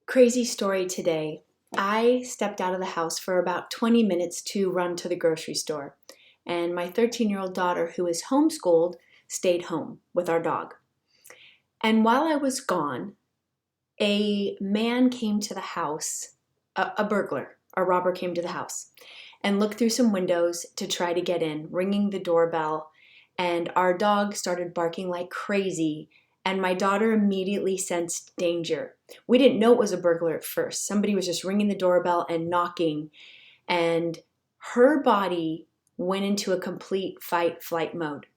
Crazy story today. I stepped out of the house for about 20 minutes to run to the grocery store, and my 13-year-old daughter, who is homeschooled, stayed home with our dog. And while I was gone, a man came to the house, a burglar, a robber came to the house and looked through some windows to try to get in, ringing the doorbell, and our dog started barking like crazy, and my daughter immediately sensed danger. We didn't know it was a burglar at first. Somebody was just ringing the doorbell and knocking, and her body went into a complete fight-flight mode.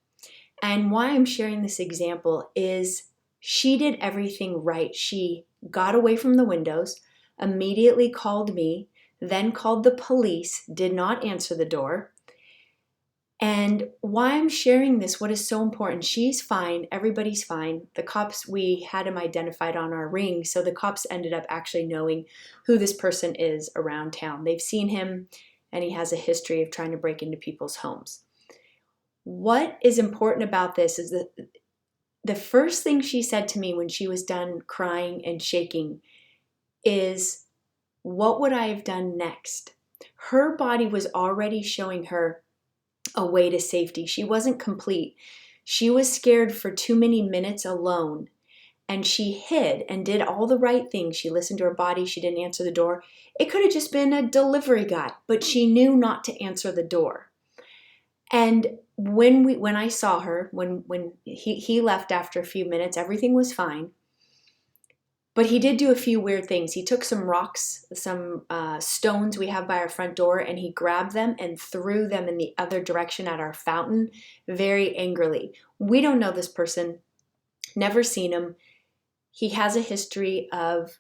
And why I'm sharing this example is she did everything right. She got away from the windows, immediately called me, then called the police, did not answer the door. And why I'm sharing this, what is so important, she's fine, everybody's fine. The cops, we had him identified on our ring, so the cops ended up actually knowing who this person is around town. They've seen him, and he has a history of trying to break into people's homes. What is important about this is that the first thing she said to me when she was done crying and shaking is, what would I have done next? Her body was already showing her a way to safety. She wasn't complete. She was scared for too many minutes alone, and she hid and did all the right things. She listened to her body. She didn't answer the door. It could have just been a delivery guy, but she knew not to answer the door. And when I saw her, when he left after a few minutes, everything was fine. But he did do a few weird things. He took some rocks, some stones we have by our front door, and he grabbed them and threw them in the other direction at our fountain very angrily. We don't know this person, never seen him. He has a history of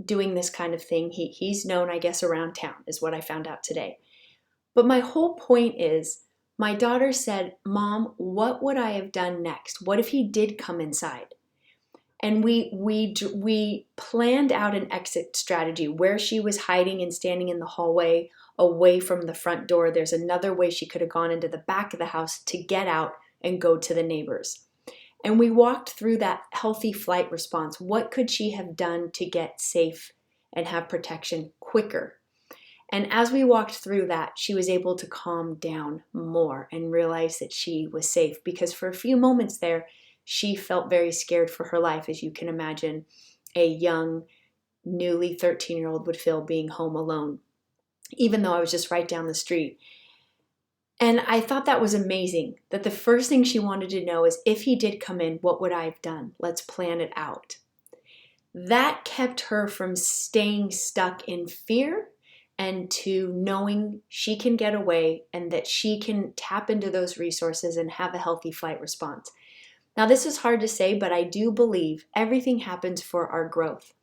doing this kind of thing. He's known, I guess, around town, is what I found out today. But my whole point is, my daughter said, "Mom, what would I have done next? What if he did come inside?" And we planned out an exit strategy where she was hiding and standing in the hallway away from the front door. There's another way she could have gone into the back of the house to get out and go to the neighbors. And we walked through that healthy flight response. What could she have done to get safe and have protection quicker? And as we walked through that, she was able to calm down more and realize that she was safe, because for a few moments there, she felt very scared for her life, as you can imagine a young, newly 13-year-old would feel being home alone, even though I was just right down the street. And I thought that was amazing, that the first thing she wanted to know is, if he did come in, what would I have done? Let's plan it out. That kept her from staying stuck in fear and to knowing she can get away and that she can tap into those resources and have a healthy flight response. Now, this is hard to say, but I do believe everything happens for our growth.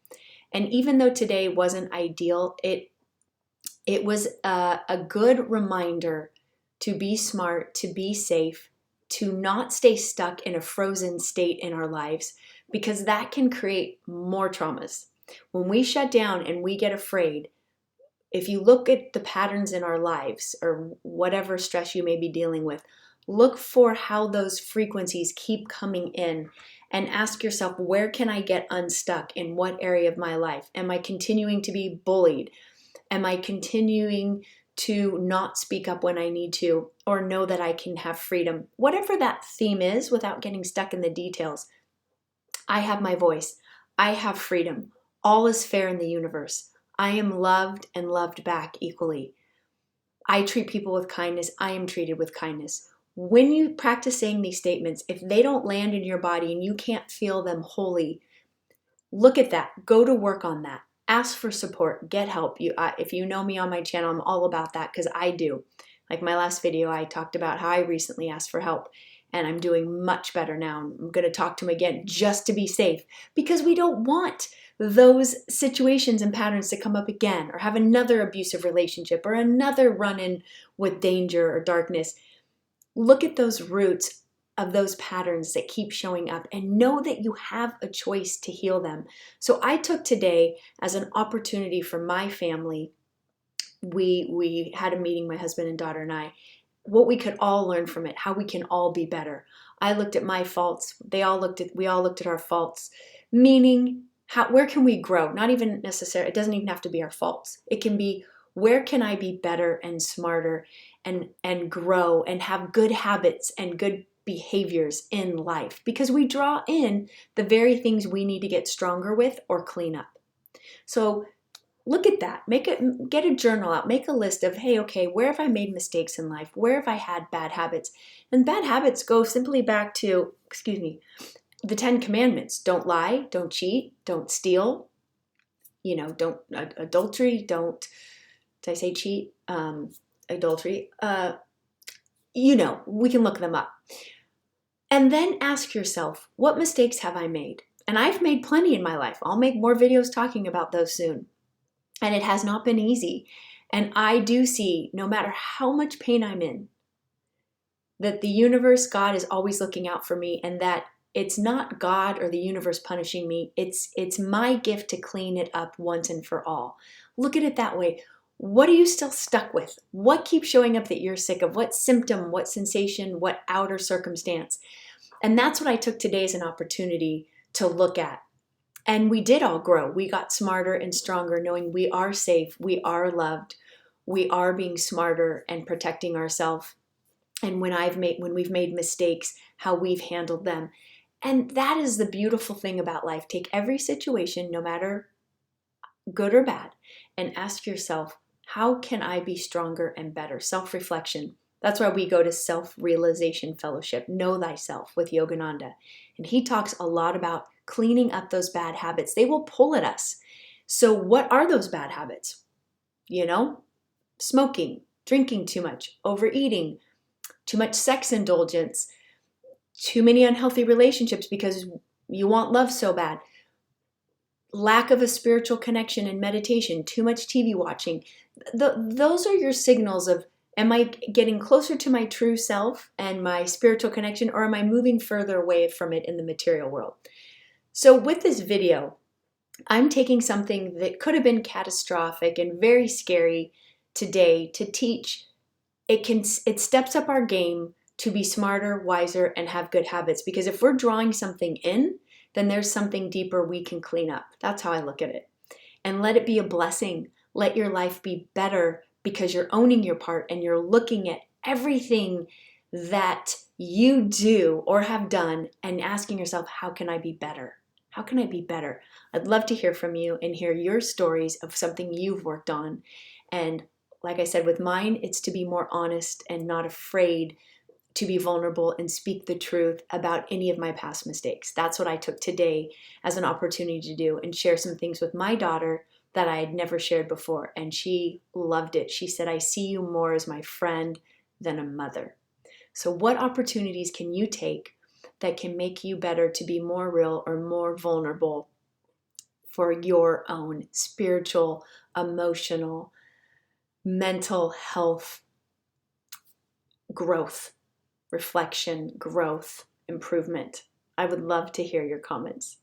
And even though today wasn't ideal, it was a good reminder to be smart, to be safe, to not stay stuck in a frozen state in our lives, because that can create more traumas. When we shut down and we get afraid, if you look at the patterns in our lives or whatever stress you may be dealing with, look for how those frequencies keep coming in and ask yourself, where can I get unstuck? In what area of my life? Am I continuing to be bullied? Am I continuing to not speak up when I need to, or know that I can have freedom? Whatever that theme is, without getting stuck in the details, I have my voice. I have freedom. All is fair in the universe. I am loved and loved back equally. I treat people with kindness. I am treated with kindness. When you practice saying these statements, if they don't land in your body and you can't feel them wholly, look at that. Go to work on that. Ask for support. Get help. If you know me on my channel, I'm all about that, because I do. Like my last video, I talked about how I recently asked for help, and I'm doing much better now. I'm going to talk to him again just to be safe, because we don't want those situations and patterns to come up again, or have another abusive relationship or another run-in with danger or darkness. Look at those roots of those patterns that keep showing up and know that you have a choice to heal them. So I took today as an opportunity for my family. We had a meeting, my husband and daughter and I, what we could all learn from it, how we can all be better. I looked at my faults. We all looked at our faults, meaning where can we grow? Not even necessarily, it doesn't even have to be our faults. It can be, where can I be better and smarter and grow and have good habits and good behaviors in life? Because we draw in the very things we need to get stronger with or clean up. So look at that. Get a journal out. Make a list of, hey, okay, where have I made mistakes in life? Where have I had bad habits? And bad habits go simply back to, the 10 Commandments. Don't lie, don't cheat, don't steal, don't adultery, don't, did I say cheat? Adultery. We can look them up. And then ask yourself, what mistakes have I made? And I've made plenty in my life. I'll make more videos talking about those soon. And it has not been easy. And I do see, no matter how much pain I'm in, that the universe, God, is always looking out for me, and that it's not God or the universe punishing me. It's my gift to clean it up once and for all. Look at it that way. What are you still stuck with? What keeps showing up that you're sick of? What symptom, what sensation, what outer circumstance? And that's what I took today as an opportunity to look at. And we did all grow. We got smarter and stronger, knowing we are safe, we are loved, we are being smarter and protecting ourselves. And when we've made mistakes, how we've handled them. And that is the beautiful thing about life. Take every situation, no matter good or bad, and ask yourself, how can I be stronger and better? Self-reflection. That's why we go to Self-Realization Fellowship, Know Thyself, with Yogananda. And he talks a lot about cleaning up those bad habits. They will pull at us. So what are those bad habits? Smoking, drinking too much, overeating, too much sex indulgence, too many unhealthy relationships because you want love so bad, lack of a spiritual connection and meditation, too much TV watching. Those are your signals of, am I getting closer to my true self and my spiritual connection, or am I moving further away from it in the material world? So with this video, I'm taking something that could have been catastrophic and very scary today to teach. It steps up our game to be smarter, wiser, and have good habits. Because if we're drawing something in, then there's something deeper we can clean up. That's how I look at it. And let it be a blessing. Let your life be better because you're owning your part and you're looking at everything that you do or have done and asking yourself, how can I be better? How can I be better? I'd love to hear from you and hear your stories of something you've worked on. And like I said, with mine, it's to be more honest and not afraid to be vulnerable and speak the truth about any of my past mistakes. That's what I took today as an opportunity to do, and share some things with my daughter that I had never shared before. And she loved it. She said, I see you more as my friend than a mother. So what opportunities can you take that can make you better to be more real or more vulnerable for your own spiritual, emotional, mental health growth, reflection, growth, improvement? I would love to hear your comments.